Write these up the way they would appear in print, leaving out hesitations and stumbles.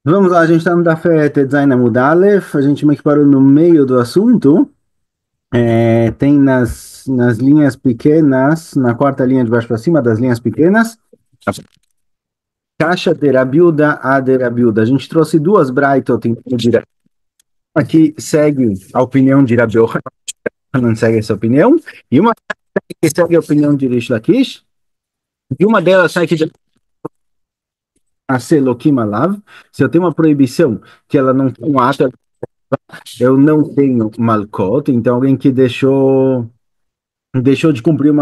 Vamos lá, a gente está no Daf Design Amud Aleph, a gente meio que parou no meio do assunto. Tem nas linhas pequenas, na quarta linha de baixo para cima das linhas pequenas, caixa de Rabiuda a de Rabiuda. A gente trouxe duas Braitot aqui segue a opinião de Rabi não segue essa opinião, e uma que segue a opinião de Rish Lakish, e uma delas segue de Aselokim Alav. Se eu tenho uma proibição que ela não tem um ato, eu não tenho Malkot, então alguém que deixou de cumprir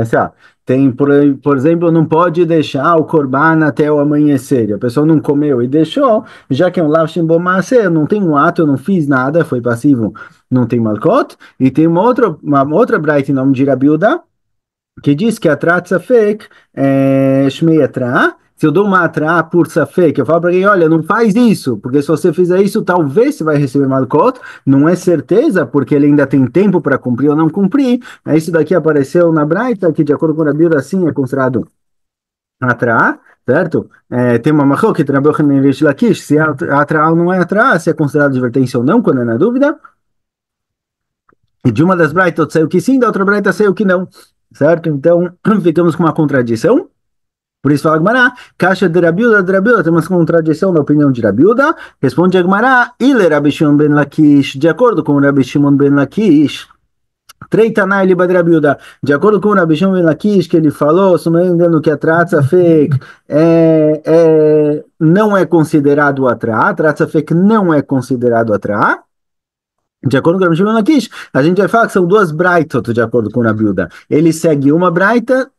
sei lá, tem, por exemplo, não pode deixar o corban até o amanhecer, a pessoa não comeu e deixou, já que é um lav shem bo maaseh, eu não tenho um ato, eu não fiz nada, foi passivo, não tem malkot, e tem uma outra braita em nome de Rabi Uda, que diz que a Atrat Safek é Shmei Atra. Se eu dou uma Atra por Safek, eu falo para ele, olha, não faz isso, porque se você fizer isso, talvez você vai receber Malkot, não é certeza, porque ele ainda tem tempo para cumprir ou não cumprir. Isso daqui apareceu na Braita, que de acordo com a Bíblia, assim é considerado Atra, certo? Tem uma Machloket, Rabbi Yochanan e Rish Lakish, se é Atra ou não é Atra, se é considerado advertência ou não, quando é na dúvida. E de uma das Braitot saiu que sim, da outra Braita saiu que não, certo? Então, ficamos com uma contradição. Por isso fala Agmará, caixa de Rabiuda, tem uma contradição na opinião de Rabiuda. Responde Agmará, Ile Rabi Shimon ben Lakish, de acordo com Rabi Shimon ben Lakish, Treitanai Liba de Rabiuda, de acordo com Rabi Shimon ben Lakish, que ele falou, se não me engano, que a traça fake não é considerado atrá, a traça fake não é considerado atrá. De acordo com o Rabi Shimon ben Lakish, a gente vai falar que são duas braitot, de acordo com Rabiuda. Ele segue uma braita,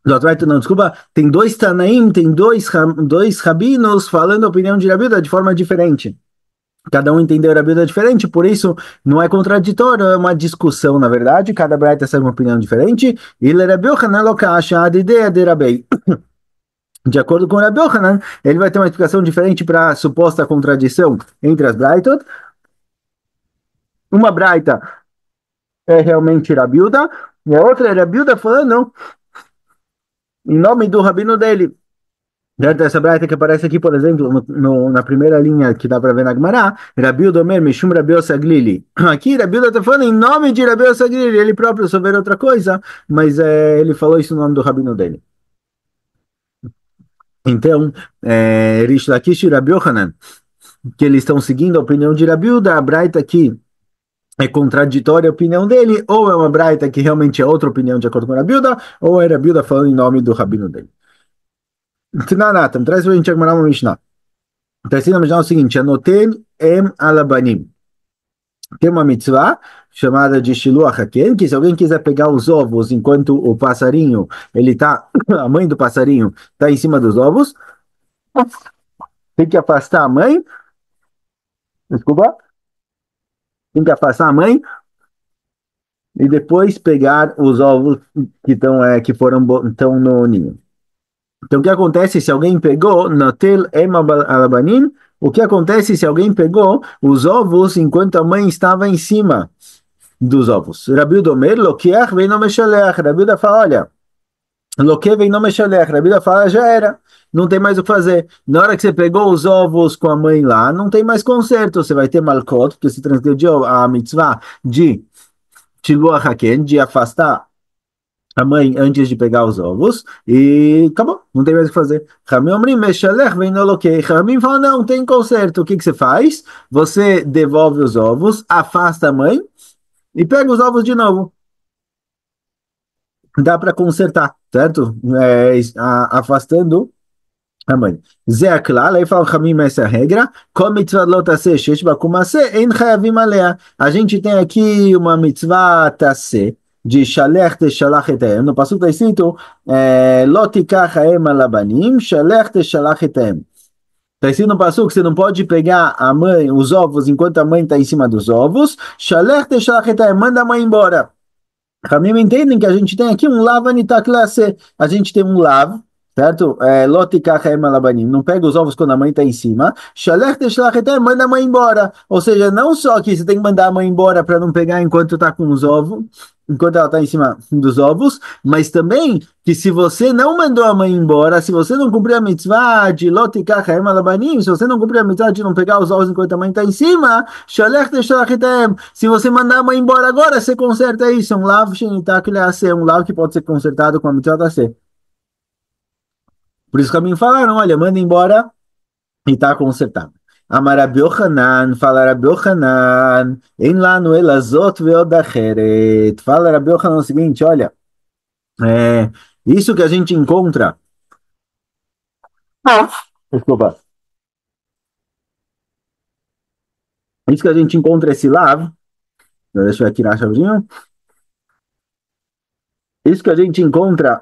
do Atleto, não, desculpa, tem dois Tanaim, tem dois rabinos falando a opinião de Rabiuda de forma diferente. Cada um entendeu Rabiuda diferente, por isso não é contraditório, é uma discussão, na verdade. Cada braita segue uma opinião diferente. E Rabi Yochanan lo kasha ad ideia de Rabei. De acordo com Rabi Yochanan, ele vai ter uma explicação diferente para a suposta contradição entre as braitot. Uma braita é realmente Rabiuda, e a outra é Rabiuda falando não, em nome do rabino dele. Certo? Essa braita que aparece aqui, por exemplo, na primeira linha que dá para ver na Gemara, Rabiuda Omer, Mishum Rabiu Saglili. Aqui, Rabiuda está falando em nome de Rabiu Saglili, ele próprio souber outra coisa, mas ele falou isso no nome do rabino dele. Então, Rish Lakish e Rabi Yohanan, que eles estão seguindo a opinião de Rabiuda, a braita aqui é contraditória a opinião dele, ou é uma braita que realmente é outra opinião de acordo com Rabiuda, ou é Rabiuda falando em nome do rabino dele. Tananatam, traz para a gente a Gemara uma Mishnah. Está escrito na Mishnah o seguinte: Anoten em alabanim. Tem uma mitzvah chamada de Shiluach Haken, que se alguém quiser pegar os ovos enquanto o passarinho, ele tá, a mãe do passarinho está em cima dos ovos, tem que afastar a mãe, desculpa, tem que afastar a mãe e depois pegar os ovos que foram estão no ninho. Então, o que acontece se alguém pegou Notel em alabanim? O que acontece se alguém pegou os ovos enquanto a mãe estava em cima dos ovos? Rabiuda Omer, Lokiach vem no Meshalech. Rabiuda fala, olha, Loke vem no Meshalech. Rabiuda fala, já era, não tem mais o que fazer. Na hora que você pegou os ovos com a mãe lá, não tem mais conserto. Você vai ter malkot, porque se transgrediu a mitzvah de Shiluach Haken, de afastar a mãe antes de pegar os ovos, e acabou, não tem mais o que fazer. Ramim Omrim, Meshalech vem no Loke. Ramim fala, não, tem conserto. O que que você faz? Você devolve os ovos, afasta a mãe, e pega os ovos de novo. Dá para consertar, certo? Afastando a mãe. Zé Aklal, aí fala Hamim, essa é a regra. Kol mitzvah lo taseh shesh ba kumaseh, ein chayavim alea. A gente tem aqui uma mitzvah taseh, de shalech te shalach etem. No passuco está escrito, lo tikach haem alabanim, shalech te shalach etem. Está escrito no passuco que você não pode pegar a mãe, os ovos, enquanto a mãe está em cima dos ovos. Shalech te shalach etem, manda a mãe embora. Ramim entendem que a gente tem aqui um lav anitak. A gente tem um lav certo? Lotikach labanim, não pega os ovos quando a mãe está em cima. Shalech teshlach etem, manda a mãe embora. Ou seja, não só que você tem que mandar a mãe embora para não pegar enquanto está com os ovos, enquanto ela está em cima dos ovos, mas também que se você não mandou a mãe embora, se você não cumpriu a mitzvah de lotikach labanim, se você não cumpriu a mitzvah de não pegar os ovos enquanto a mãe está em cima, shalech teshlach etem, se você mandar a mãe embora agora, você conserta isso. É um lav shenitak leaseh, um lav que pode ser consertado com a mitzvah da C. Por isso que a mim falaram, olha, manda embora e tá consertado. Amar Rabi Yochanan, fala Rabi Yochanan, em lá no Elazot veodacheret. Fala Rabi Yochanan o seguinte, olha, é, isso que a gente encontra, desculpa, isso que a gente encontra esse lav, deixa eu aqui na chavinha, isso que a gente encontra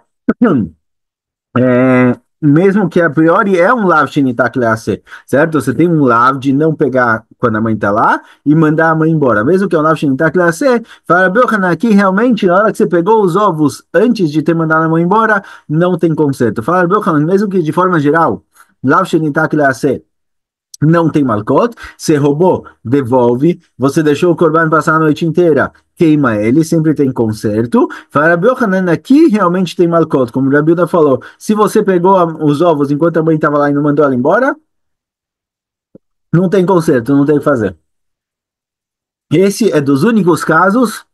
mesmo que a priori é um lav shenitak lease, certo? Você tem um lav de não pegar quando a mãe tá lá e mandar a mãe embora. Mesmo que é um lav shenitak lease, fala, Belhanan, aqui realmente, na hora que você pegou os ovos antes de ter mandado a mãe embora, não tem conserto. Fala, Belhanan, mesmo que de forma geral, lav shenitak lease não tem malcot, você roubou, devolve, você deixou o corban passar a noite inteira, queima ele, sempre tem conserto. Fala, Rabi Yochanan, aqui realmente tem malcot, como o Rabi Uda falou, se você pegou os ovos enquanto a mãe estava lá e não mandou ela embora, não tem conserto, não tem o que fazer. Esse é dos únicos casos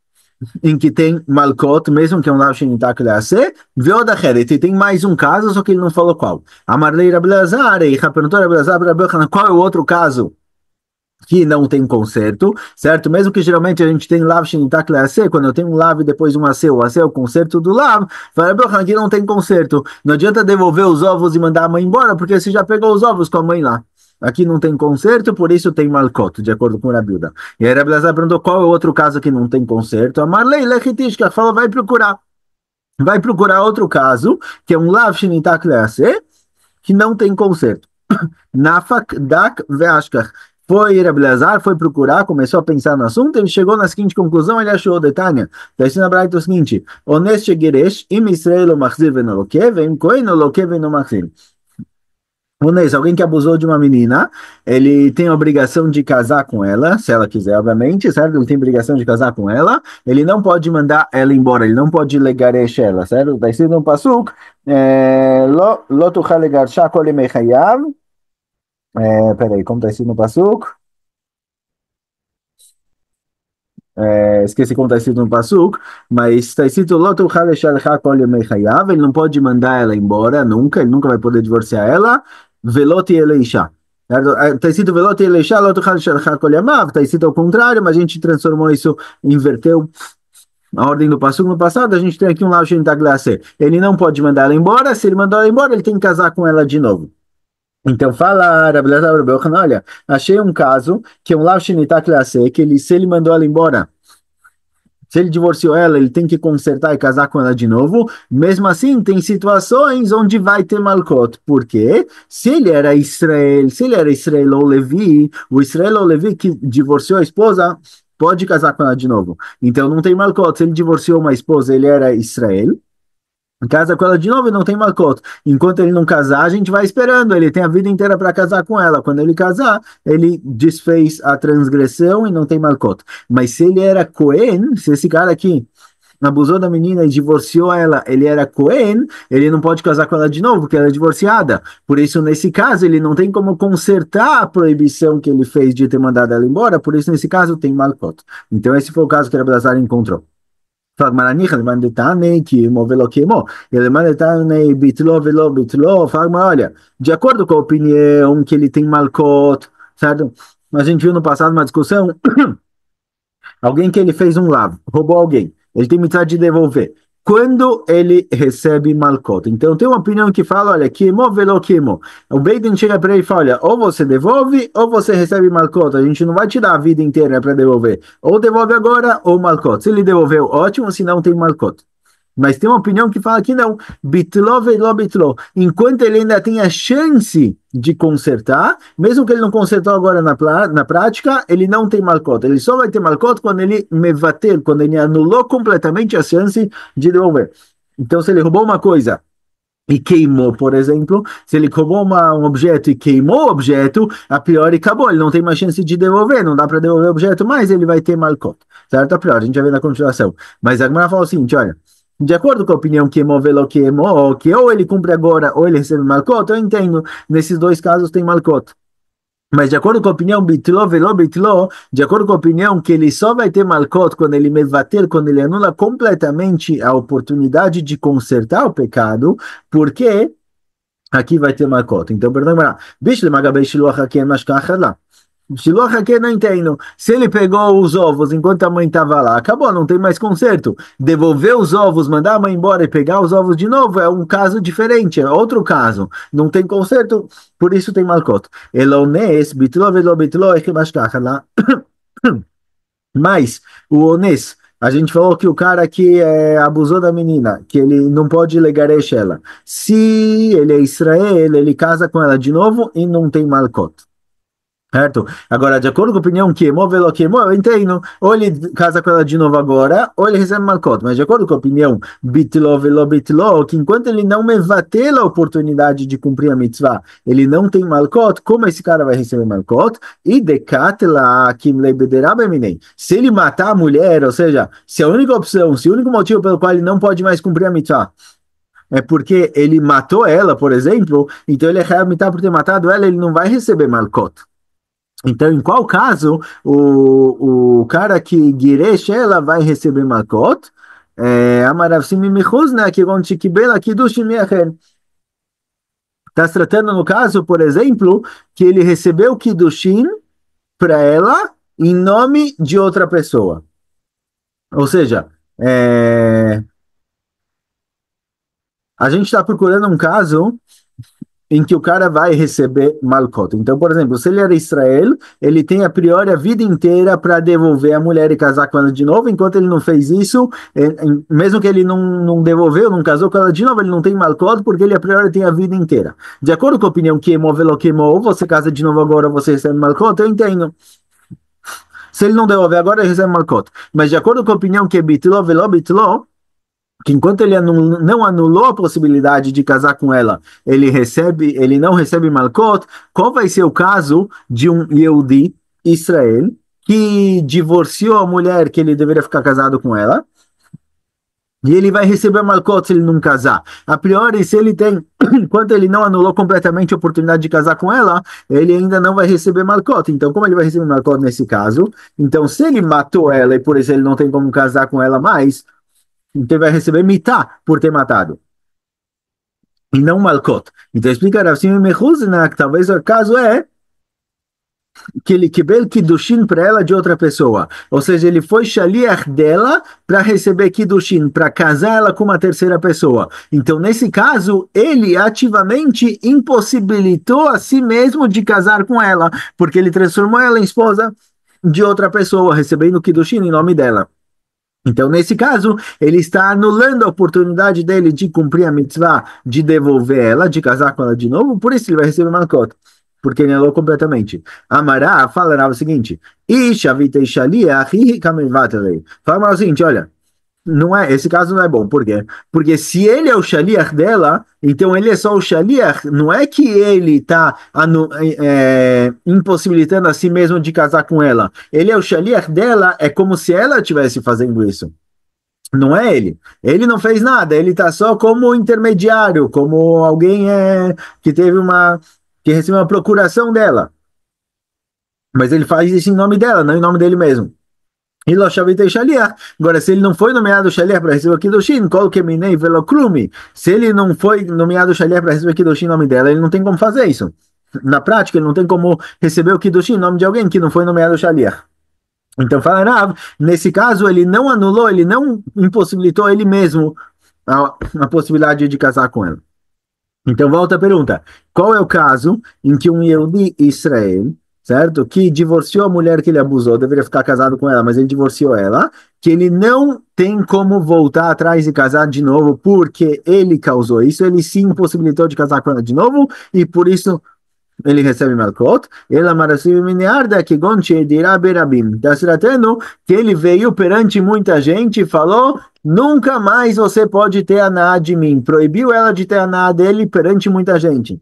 em que tem malcot, mesmo que é um lav shenitak lease, veoda heret, e tem mais um caso, só que ele não falou qual. Amarlei Rabi Lazar, e perguntou Rabi Lazar para Rabi Yochanan, qual é o outro caso que não tem conserto, certo? Mesmo que geralmente a gente tem lav shenitak lease, quando eu tenho um lav e depois um AC, o AC é o conserto do lav, aqui não tem conserto. Não adianta devolver os ovos e mandar a mãe embora, porque você já pegou os ovos com a mãe lá. Aqui não tem conserto, por isso tem malcot, de acordo com a Rabiuda. E aí Rabi Lazar perguntou qual é o outro caso que não tem conserto. A Marlei Lechitishka fala, vai procurar. Vai procurar outro caso, que é um lav shenitak lease, que não tem conserto. Nafak, Dak, Veashkach. Foi Rabi Lazar, foi procurar, começou a pensar no assunto, ele chegou na seguinte conclusão, ele achou detalhe. Está escrito na Braita o seguinte: Honest Geresh, im Israel machzir venoloke, vem kohen noloke veno machzir. Honest, alguém que abusou de uma menina, ele tem a obrigação de casar com ela, se ela quiser, obviamente, certo? Ele tem obrigação de casar com ela, ele não pode mandar ela embora, ele não pode legaresh ela, certo? Está escrito no Pasuk, Lo tuchal legarsha kol yemei chayav. Peraí, como está escrito no Pasuk? Esqueci como está escrito no Pasuk, mas está escrito Lotu Haleshalcha Kol Yemei Hayav, ele não pode mandar ela embora nunca, ele nunca vai poder divorciar ela, Veloti Eleisha. Está escrito Veloti Eleisha, Lotu Haleshalcha Kol Yamav, está escrito ao contrário, mas a gente transformou isso, inverteu a ordem do Pasuk no passado, a gente tem aqui um Lav Shen Taglasse. Ele não pode mandar ela embora, se ele mandar ela embora, ele tem que casar com ela de novo. Então fala, Rabi Lazar, Rabi Yochanan, olha, achei um caso que é um Lav Shenitak Leaseh, que ele, se ele mandou ela embora, se ele divorciou ela, ele tem que consertar e casar com ela de novo. Mesmo assim, tem situações onde vai ter Malcot. Por quê? Se ele era Israel ou Levi, o Israel ou Levi que divorciou a esposa, pode casar com ela de novo. Então não tem Malcot. Se ele divorciou uma esposa, ele era Israel. Casa com ela de novo e não tem malcot. Enquanto ele não casar, a gente vai esperando. Ele tem a vida inteira para casar com ela. Quando ele casar, ele desfez a transgressão e não tem malcot. Mas se ele era Cohen, se esse cara aqui abusou da menina e divorciou ela, ele era Cohen, ele não pode casar com ela de novo, porque ela é divorciada. Por isso, nesse caso, ele não tem como consertar a proibição que ele fez de ter mandado ela embora. Por isso, nesse caso, tem malcot. Então, esse foi o caso que Rabbi encontrou. Fala, Maranicha, ele manda tane que movelo queimou. Ele manda tane bitló, veló, bitló. Fala, olha, de acordo com a opinião que ele tem malcot, certo? A gente viu no passado uma discussão, alguém que ele fez um lavo, roubou alguém, ele tem mitzvah de devolver. Quando ele recebe malcot. Então tem uma opinião que fala, olha, queimou, veló, queimou. O Beiden chega para ele e fala, olha, ou você devolve, ou você recebe malcot. A gente não vai te dar a vida inteira para devolver. Ou devolve agora, ou malcot. Se ele devolveu, ótimo, se não, tem malcot. Mas tem uma opinião que fala que não. Bitló, veló, bitló. Enquanto ele ainda tem a chance de consertar, mesmo que ele não consertou agora na prática, ele não tem malcot. Ele só vai ter malcot quando ele mevater, quando ele anulou completamente a chance de devolver. Então, se ele roubou uma coisa e queimou, por exemplo, se ele roubou um objeto e queimou o objeto, a priori acabou, ele não tem mais chance de devolver, não dá para devolver o objeto, mas ele vai ter malcot, certo? A priori, a gente vai ver na continuação. Mas a Gemara fala o seguinte, olha, de acordo com a opinião queimou, velo queimou, que ou ele cumpre agora ou ele recebe malcot, eu entendo, nesses dois casos tem malcot. Mas de acordo com a opinião bitló, veló, bitló, de acordo com a opinião que ele só vai ter malcot quando ele mevater, quando ele anula completamente a oportunidade de consertar o pecado, porque aqui vai ter malcot. Então, perdão, bicho, magabe shiluach aqui é mais lá. Shiluach aqui não entendo. Se ele pegou os ovos enquanto a mãe estava lá, acabou, não tem mais conserto. Devolver os ovos, mandar a mãe embora e pegar os ovos de novo é um caso diferente, é outro caso. Não tem conserto, por isso tem malcot. Elones, bitló, velo, bitló, é que mais lá. Mas o Onês, a gente falou que o cara que abusou da menina, que ele não pode legaresh ela. Se ele é Israel, ele casa com ela de novo e não tem malcot. Certo? Agora, de acordo com a opinião que velo queimou, eu entendo. Ou ele casa com ela de novo agora, ou ele recebe malcot. Mas de acordo com a opinião bitló, velo, bitló, que enquanto ele não mevatela a oportunidade de cumprir a mitzvah, ele não tem malcot, como esse cara vai receber malcot? E decatela kim leibederabeminei. Se ele matar a mulher, ou seja, se a única opção, se o único motivo pelo qual ele não pode mais cumprir a mitzvah é porque ele matou ela, por exemplo, então ele é mitzvah por ter matado ela, ele não vai receber malcot. Então, em qual caso o cara que giresh ela vai receber malcot? Amarav simi michuzna, que vão te kibela kidushin mechen. Está se tratando no caso, por exemplo, que ele recebeu kidushin para ela em nome de outra pessoa. Ou seja, a gente está procurando um caso em que o cara vai receber malcot. Então, por exemplo, se ele era Israel, ele tem a priori a vida inteira para devolver a mulher e casar com ela de novo. Enquanto ele não fez isso, mesmo que ele não devolveu, não casou com ela de novo, ele não tem malcot porque ele a priori tem a vida inteira. De acordo com a opinião que velo queimou, você casa de novo agora, você recebe malcot, eu entendo. Se ele não devolver agora, ele recebe malcot. Mas de acordo com a opinião que é bitló, velo, bitló, que enquanto ele não anulou a possibilidade de casar com ela, ele não recebe malcot, qual vai ser o caso de um Yehudi, Israel, que divorciou a mulher que ele deveria ficar casado com ela, e ele vai receber malcot se ele não casar. A priori, se ele tem, enquanto ele não anulou completamente a oportunidade de casar com ela, ele ainda não vai receber malcot. Então, como ele vai receber malcot nesse caso? Então, se ele matou ela e por isso ele não tem como casar com ela mais, então vai receber mitá por ter matado, e não malcot. Então explica Rav Shimon Mechuzna que talvez o caso é que ele quebel kiddushin para ela de outra pessoa. Ou seja, ele foi shaliach dela para receber kiddushin, para casar ela com uma terceira pessoa. Então, nesse caso, ele ativamente impossibilitou a si mesmo de casar com ela, porque ele transformou ela em esposa de outra pessoa, recebendo kiddushin em nome dela. Então, nesse caso, ele está anulando a oportunidade dele de cumprir a mitzvah, de devolver ela, de casar com ela de novo, por isso ele vai receber malcot, porque ele anulou completamente. Amará falará o seguinte: fala o seguinte, olha, não é, esse caso não é bom, por quê? Porque se ele é o shaliach dela, então ele é só o shaliach, não é que ele está impossibilitando a si mesmo de casar com ela. Ele é o shaliach dela, é como se ela estivesse fazendo isso. Não é ele. Ele não fez nada, ele está só como intermediário, como alguém que teve que recebeu uma procuração dela. Mas ele faz isso em nome dela, não em nome dele mesmo. E lo shavitei shaliach. Agora, se ele não foi nomeado shaliach para receber o kiddushin, kol keminei velo klumi. Se ele não foi nomeado shaliach para receber o kiddushin em nome dela, ele não tem como fazer isso. Na prática, ele não tem como receber o kiddushin em nome de alguém que não foi nomeado shaliach. Então, fala Rav, nesse caso, ele não anulou, ele não impossibilitou ele mesmo a possibilidade de casar com ela. Então, volta a pergunta. Qual é o caso em que um Yehudi Israel, certo? Que divorciou a mulher que ele abusou, deveria ficar casado com ela, mas ele divorciou ela, que ele não tem como voltar atrás e casar de novo porque ele causou isso, ele se impossibilitou de casar com ela de novo e por isso ele recebe Malkot, ela marasiv miniarda que gonche dirá berabim. Está se tratando que ele veio perante muita gente e falou: nunca mais você pode ter aná de mim. Proibiu ela de ter aná dele perante muita gente.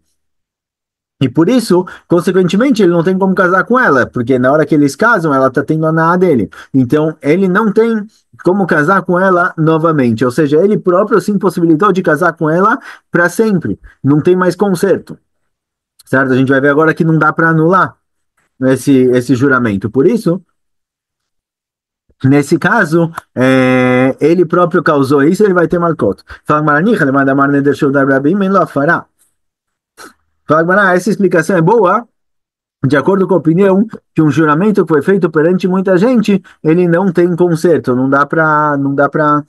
E por isso, consequentemente, ele não tem como casar com ela, porque na hora que eles casam, ela está tendo a aná dele. Então, ele não tem como casar com ela novamente. Ou seja, ele próprio se impossibilitou de casar com ela para sempre. Não tem mais conserto. Certo? A gente vai ver agora que não dá para anular esse juramento. Por isso, nesse caso, ele próprio causou isso, ele vai ter malcot. Fala, Maranicha, ele manda Marne deixou dar Rabim, ele não fará. Fala, Mará, essa explicação é boa, de acordo com a opinião, que um juramento que foi feito perante muita gente, ele não tem conserto, não dá para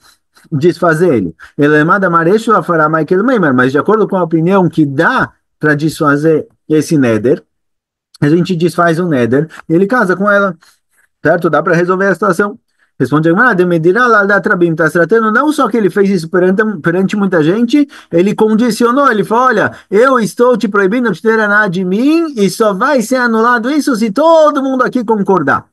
desfazer ele. Ele manda Marecho a fará Michael Meimer, mas de acordo com a opinião que dá para desfazer esse neder, a gente desfaz o neder e ele casa com ela, certo? Dá para resolver a situação. Responde a de medirá lá da Trabim, está se tratando não só que ele fez isso perante muita gente, ele condicionou, ele falou, olha, eu estou te proibindo de ter nada de mim e só vai ser anulado isso se todo mundo aqui concordar.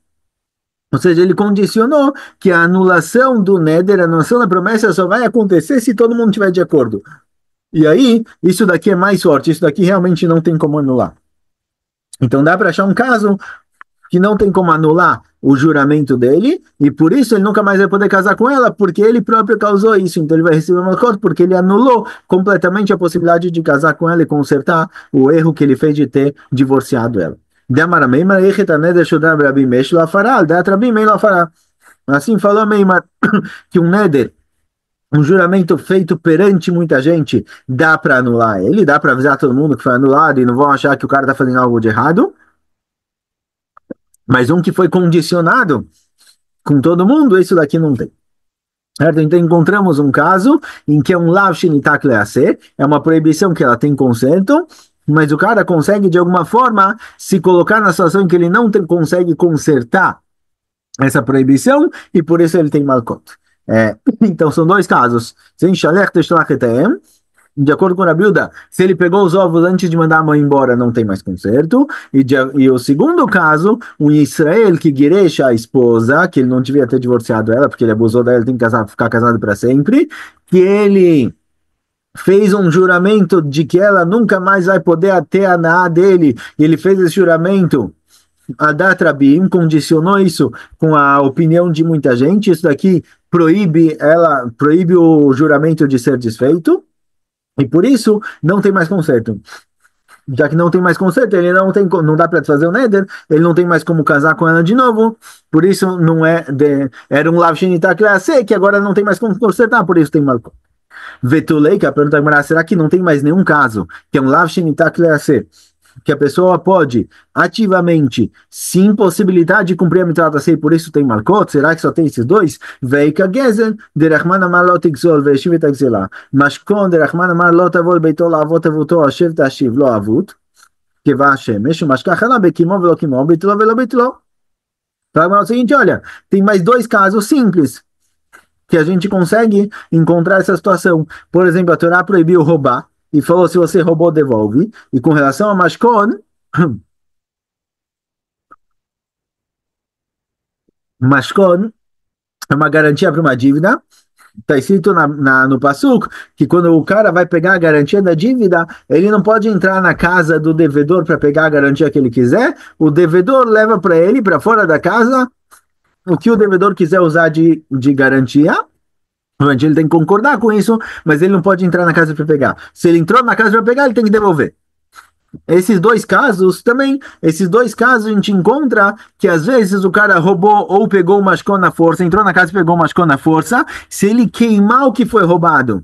Ou seja, ele condicionou que a anulação do Neder, a anulação da promessa só vai acontecer se todo mundo estiver de acordo. E aí, isso daqui é mais forte, isso daqui realmente não tem como anular. Então dá para achar um caso que não tem como anular o juramento dele, e por isso ele nunca mais vai poder casar com ela, porque ele próprio causou isso. Então ele vai receber uma cota, porque ele anulou completamente a possibilidade de casar com ela e consertar o erro que ele fez de ter divorciado ela. Assim falou Meimar, que um neder, um juramento feito perante muita gente, dá para anular ele, dá para avisar todo mundo que foi anulado e não vão achar que o cara está fazendo algo de errado. Mas um que foi condicionado com todo mundo, isso daqui não tem. Certo? Então encontramos um caso em que é um lav shenitak leaser, é uma proibição que ela tem conserto, mas o cara consegue de alguma forma se colocar na situação em que ele não consegue consertar essa proibição e por isso ele tem malcot. Então são dois casos. Sem shalech teshlach etem, de acordo com a Bilda, se ele pegou os ovos antes de mandar a mãe embora, não tem mais conserto. E o segundo caso, um Israel que guirecha a esposa, que ele não devia ter divorciado ela, porque ele abusou dela, ele tem que ficar casado para sempre, que ele fez um juramento de que ela nunca mais vai poder ter a Naá dele, e ele fez esse juramento. A Datrabim condicionou isso com a opinião de muita gente. Isso daqui proíbe o juramento de ser desfeito. E por isso não tem mais conserto. Já que não tem mais conserto, ele não dá para desfazer o Neder, ele não tem mais como casar com ela de novo. Por isso não era um lav shenitak leaseh, que agora não tem mais como consertar, por isso tem malcot. Vetulei, que a pergunta é, será que não tem mais nenhum caso que é um lav shenitak leaseh, que a pessoa pode ativamente se impossibilitar de cumprir a mitzvah sei, por isso tem malcot? Será que só tem esses dois? Veika gezen de Rahman amar lo tigzol ve'eshiv et agzela mashkon de Rahman amar lo tavol beito la'avot avuto ashev tashiv lo avut keva hashemesh umashkach ela bekimo velo kimo beitlo velo beitlo. Fala o seguinte, olha, tem mais dois casos simples que a gente consegue encontrar essa situação. Por exemplo, a Torá proibiu roubar e falou, se você roubou, devolve. E com relação a Mashkon, Mashkon é uma garantia para uma dívida. Está escrito no Pasuk que quando o cara vai pegar a garantia da dívida, ele não pode entrar na casa do devedor para pegar a garantia que ele quiser. O devedor leva para ele, para fora da casa, o que o devedor quiser usar de garantia. Ele tem que concordar com isso, mas ele não pode entrar na casa para pegar. Se ele entrou na casa para pegar, ele tem que devolver. Esses dois casos também, esses dois casos a gente encontra que às vezes o cara roubou ou pegou o mashkon na força, entrou na casa e pegou o mashkon na força, se ele queimar o que foi roubado,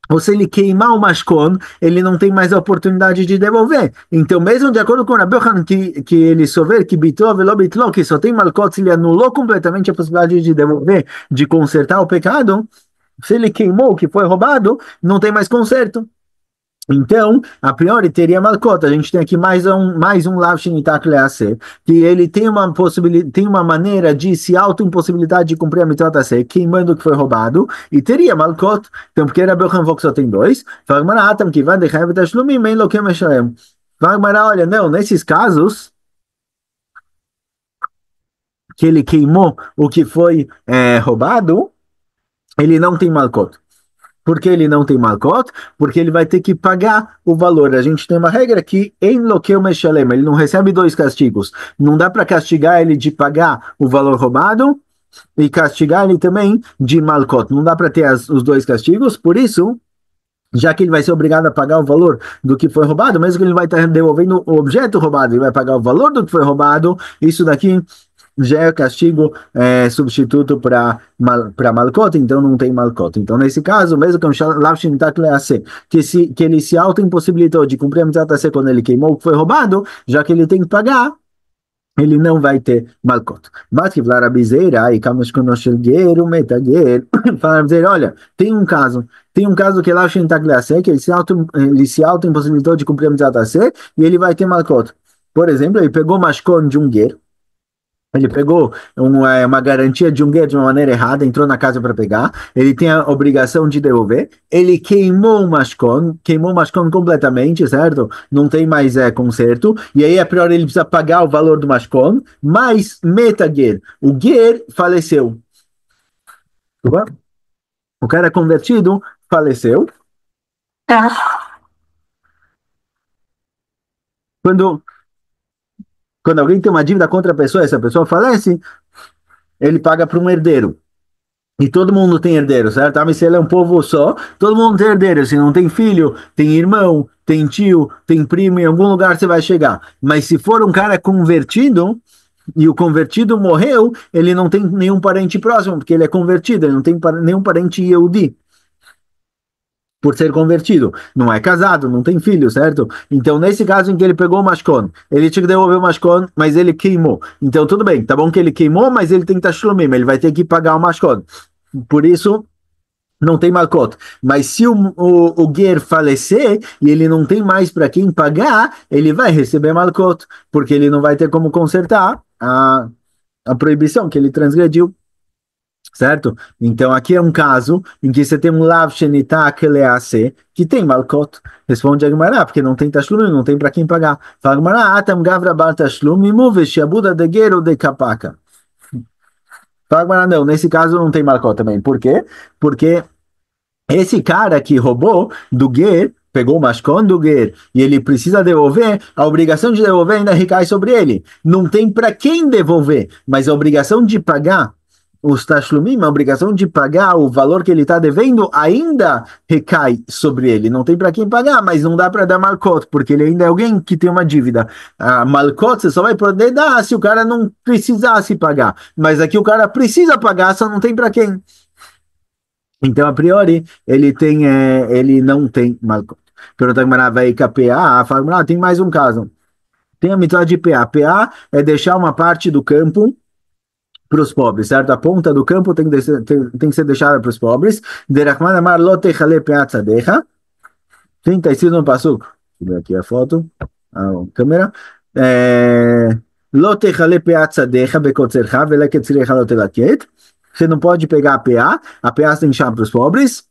ou se ele queimar o mashkon, ele não tem mais a oportunidade de devolver. Então, mesmo de acordo com o Rabbi Yochanan, que ele souber que bitló velo bitló, que só tem malcot, se ele anulou completamente a possibilidade de devolver, de consertar o pecado, se ele queimou o que foi roubado, não tem mais conserto. Então, a priori teria malcota. A gente tem aqui mais um lav shenitak leaseh, que ele tem uma possibilidade, tem uma maneira de se auto-impossibilitar de cumprir a mitzvah taseh, queimando o que foi roubado, e teria malcot. Então, porque Rabbi Yochanan falou que só tem dois, fala, que vai deixar tashlumim, em lo que Fala, Gamara, olha, não, nesses casos que ele queimou o que foi roubado, ele não tem malcot. Por que ele não tem malcot? Porque ele vai ter que pagar o valor. A gente tem uma regra que em loqueu meshalem, ele não recebe dois castigos. Não dá para castigar ele de pagar o valor roubado e castigar ele também de malcot. Não dá para ter os dois castigos, por isso, já que ele vai ser obrigado a pagar o valor do que foi roubado, mesmo que ele vai estar devolvendo o objeto roubado, ele vai pagar o valor do que foi roubado, isso daqui já é castigo substituto para malcota, então não tem malcota. Então, nesse caso, mesmo que um lav shenitak lease, que ele se auto-impossibilitou de cumprir a mitzvah tassé quando ele queimou o que foi roubado, já que ele tem que pagar, ele não vai ter malcot. Matkivlar abizeira, e calmas conosco guerreiro, metagueiro. Fala abizeira, olha, tem um caso que lá que ele se auto-impossibilitou de cumprir a mitzvah tassé, e ele vai ter malcot. Por exemplo, ele pegou mashkon de um guerreiro, ele pegou uma garantia de um guia de uma maneira errada, entrou na casa para pegar, ele tem a obrigação de devolver, ele queimou o Mashkon completamente, certo? Não tem mais conserto, e aí a priori ele precisa pagar o valor do Mashkon, mas metager, o guer faleceu. Tudo bem? O cara convertido faleceu. Quando, quando alguém tem uma dívida contra a pessoa, essa pessoa falece, ele paga para um herdeiro. E todo mundo tem herdeiro, certo? Ah, mas se ele é um povo só, todo mundo tem herdeiro. Se não tem filho, tem irmão, tem tio, tem primo, em algum lugar você vai chegar. Mas se for um cara convertido, e o convertido morreu, ele não tem nenhum parente próximo, porque ele é convertido, ele não tem nenhum parente Yehudi, por ser convertido. Não é casado, não tem filho, certo? Então, nesse caso em que ele pegou o Mashkon, ele tinha que devolver o Mashkon, mas ele queimou. Então, tudo bem, tá bom que ele queimou, mas ele tem que tashlumim, ele vai ter que pagar o Mashkon. Por isso, não tem malcot. Mas se o Ger falecer e ele não tem mais para quem pagar, ele vai receber malcot, porque ele não vai ter como consertar a proibição que ele transgrediu, certo? Então aqui é um caso em que você tem um lav shenitak lease que tem malcot. Responde a Gemara, porque não tem tashlum, não tem para quem pagar. Fala Gemara, atam gavra bar tashlum imu veshabuda de ger ou de kapaka. Fala Gemara, não, nesse caso não tem malcot também. Por quê? Porque esse cara que roubou do Ger, pegou o Mashkon do Ger, e ele precisa devolver, a obrigação de devolver ainda recai sobre ele. Não tem para quem devolver, mas a obrigação de pagar os tashlumim, a obrigação de pagar o valor que ele está devendo ainda recai sobre ele. Não tem para quem pagar, mas não dá para dar malcot, porque ele ainda é alguém que tem uma dívida. A malcot você só vai poder dar se o cara não precisasse pagar. Mas aqui o cara precisa pagar, só não tem para quem. Então, a priori, ele não tem malcot. Pergunta que vai KPA, fala, tem mais um caso. Tem a mitzvah de PA. PA é deixar uma parte do campo para os pobres, certo? A ponta do campo tem que ser deixada para os pobres. Derachman amar lo techale PA tzadecha. Tem, está escrito no passuco. Deixa eu ver aqui a foto. A câmera. Lo techale PA tzadecha bekotzercha veleketzrecha lo telaket. Você não pode pegar a PA você tem que deixar para os pobres.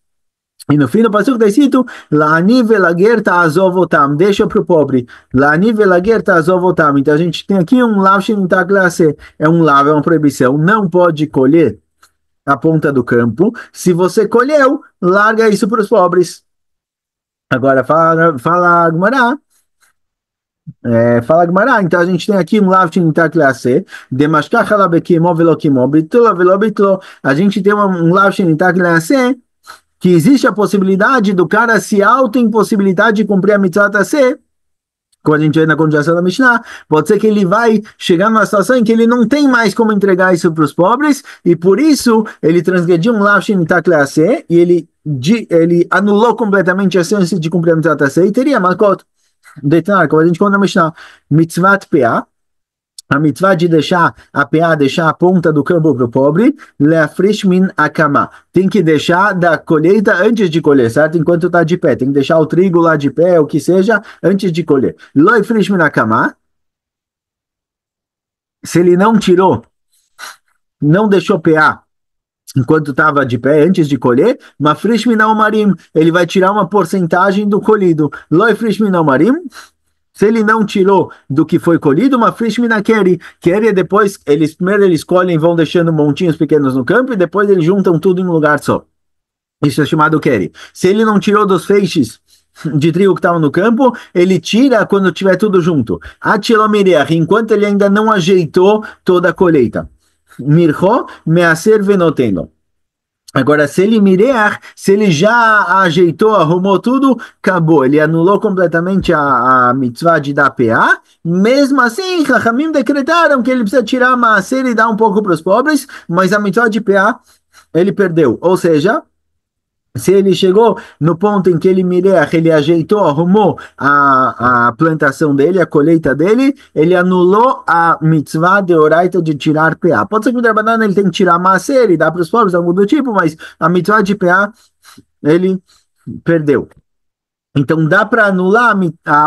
E no fim do passuco está escrito, La'ani velager ta'azovotam, deixa para o pobre. La'ani velager ta'azovotam. Então a gente tem aqui um lav shenitak lease. É um lav, é uma proibição. Não pode colher a ponta do campo. Se você colheu, larga isso para os pobres. Agora fala Gumará. Fala Gumará, então a gente tem aqui um lav shenitak lease. Demashkach ala bekimo velo kimo, bitlo velo bitlo. A gente tem um lav shenitak lease que existe a possibilidade do cara se auto-impossibilitar de cumprir a mitzvah tassé, como a gente vê na continuação da Mishnah, pode ser que ele vai chegar numa situação em que ele não tem mais como entregar isso para os pobres, e por isso ele transgrediu um lav shenitak leaseh, e ele anulou completamente a chance de cumprir a mitzvah tassé, e teria malcot. Detanar, como a gente conta na Mishnah, mitzvat peah, a mitzvah de deixar a PA, deixar a ponta do campo para o pobre, leafrish min akama. Tem que deixar da colheita antes de colher, certo? Enquanto está de pé. Tem que deixar o trigo lá de pé, o que seja, antes de colher. Loifrish min akama. Se ele não tirou, não deixou PA enquanto estava de pé, antes de colher, mafrish min almarim. Ele vai tirar uma porcentagem do colhido. Loifrish min almarim. Se ele não tirou do que foi colhido, uma frishmina keri. Keri é depois, primeiro eles colhem e vão deixando montinhos pequenos no campo e depois eles juntam tudo em um lugar só. Isso é chamado keri. Se ele não tirou dos feixes de trigo que estavam no campo, ele tira quando tiver tudo junto. Atilomireach, enquanto ele ainda não ajeitou toda a colheita. Mircho measer venoteno. Agora, se ele mirear, se ele já ajeitou, arrumou tudo, acabou. Ele anulou completamente a mitzvah de dar PA. Mesmo assim, Chachamim decretaram que ele precisa tirar a maaser e dar um pouco para os pobres, mas a mitzvah de PA ele perdeu. Ou seja, se ele chegou no ponto em que ele mireach, ele ajeitou, arrumou a plantação dele, a colheita dele, ele anulou a mitzvah de oraita de tirar PA. Pode ser que o Drabanan ele tem que tirar maaser e dar para os pobres, algo do tipo, mas a mitzvah de PA ele perdeu. Então dá para anular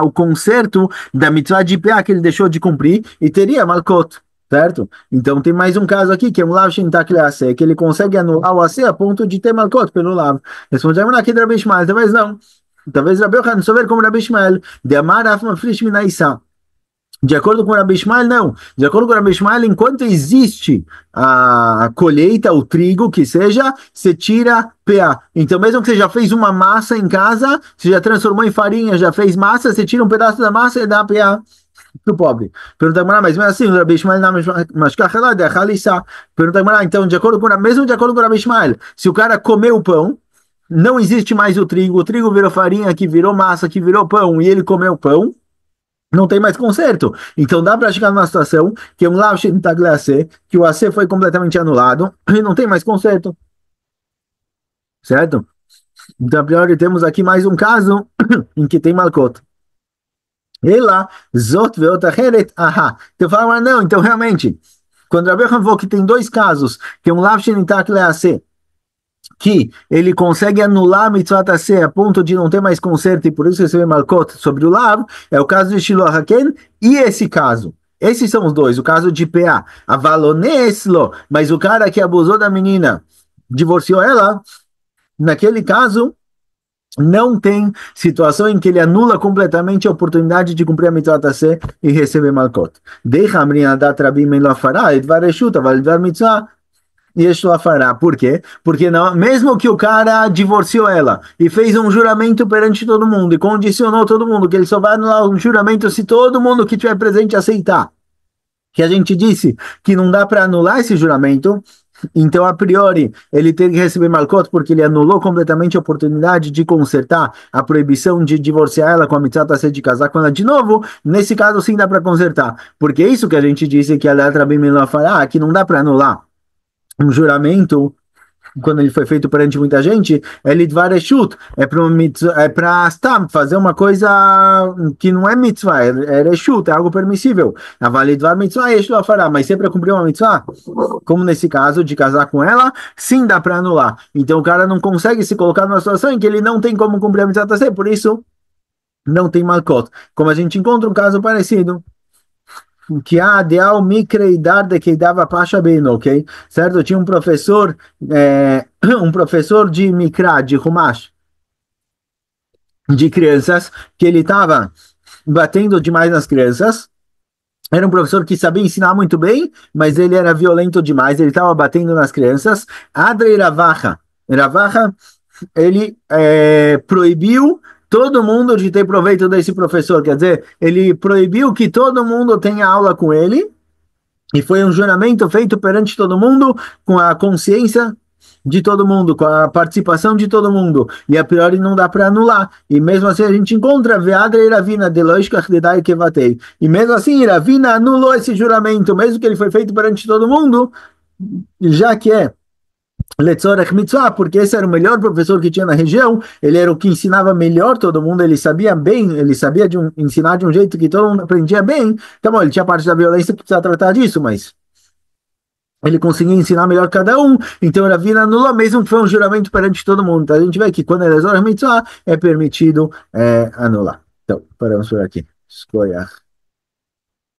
o conserto da mitzvah de PA que ele deixou de cumprir e teria malkot. Certo? Então tem mais um caso aqui, que é um lav shintak lease, que ele consegue anular o AC a ponto de ter malkot pelo lav. Respondemos aqui de Rabi Ishmael, talvez não. Talvez Rabi Yochanan souber como Rabi Ishmael, de amar afma frish minaisa. De acordo com Rabi Ishmael, não. De acordo com Rabi Ishmael, enquanto existe a colheita, o trigo, que seja, você tira PA. Então, mesmo que você já fez uma massa em casa, você já transformou em farinha, já fez massa, você tira um pedaço da massa e dá PA pro pobre. Pergunta mas mesmo assim, o Rabi Ishmael não mashkachala de achalisá. Pergunta então, mesmo de acordo com o Rabi Ishmael, se o cara comeu o pão, não existe mais o trigo virou farinha, que virou massa, que virou pão, e ele comeu o pão, não tem mais conserto. Então dá para chegar numa situação que um lav shintaglease, que o AC foi completamente anulado, e não tem mais conserto. Certo? Então, a priori, temos aqui mais um caso em que tem malcot. Ela, zot veot acheret, aha. Então fala, não, então realmente, quando Rabi Yochanan falou que tem dois casos, que um lav shenitak lease, que ele consegue anular a mitzvah tasseh a ponto de não ter mais conserto e por isso receber malkot sobre o lav, é o caso de Shiloh Haken e esse caso. Esses são os dois, o caso de PA. Avaloneslo, mas o cara que abusou da menina, divorciou ela, naquele caso não tem situação em que ele anula completamente a oportunidade de cumprir a mitzvah tasseh e receber malkot. Deixa a menina dar trabim em lo fará, edvar eshuta, validar mitzvah, e isso fará. Por quê? Porque não, mesmo que o cara divorciou ela e fez um juramento perante todo mundo e condicionou todo mundo que ele só vai anular um juramento se todo mundo que estiver presente aceitar. Que a gente disse que não dá para anular esse juramento, então a priori ele tem que receber malkot porque ele anulou completamente a oportunidade de consertar a proibição de divorciar ela com a mitzvah tasseh de casar com ela de novo. Nesse caso sim dá para consertar, porque é isso que a gente disse que a letra bem melhor fará, que não dá para anular um juramento quando ele foi feito perante muita gente, é lidvar eshut, é para fazer uma coisa que não é mitzvah, é eshut, é algo permissível. A lidvar mitzvah, eshut fará, mas sempre cumprir uma mitzvah, como nesse caso de casar com ela, sim dá para anular. Então o cara não consegue se colocar numa situação em que ele não tem como cumprir a mitzvah tasseh, por isso não tem malkot. Como a gente encontra um caso parecido, que a ideal micreidar de que dava pasha bem, ok? Certo? Tinha um professor, um professor de Mikra, de Humash, de crianças, que ele estava batendo demais nas crianças. Era um professor que sabia ensinar muito bem, mas ele era violento demais, ele estava batendo nas crianças. Adrei Ravacha, ele proibiu todo mundo de ter proveito desse professor, quer dizer, ele proibiu que todo mundo tenha aula com ele, e foi um juramento feito perante todo mundo, com a consciência de todo mundo, com a participação de todo mundo, e a priori não dá para anular, e mesmo assim a gente encontra Veadra e Ravina, e mesmo assim Ravina anulou esse juramento, mesmo que ele foi feito perante todo mundo, já que é Letzorech Mitzvah, porque esse era o melhor professor que tinha na região, ele era o que ensinava melhor todo mundo, ele sabia bem, ele sabia ensinar de um jeito que todo mundo aprendia bem, então bom, ele tinha parte da violência que precisava tratar disso, mas ele conseguia ensinar melhor cada um, então Ravina anulou, mesmo que foi um juramento perante todo mundo, então a gente vê que quando é Letzorech Mitzvah, é permitido anular. Então, paramos por aqui. Escolha.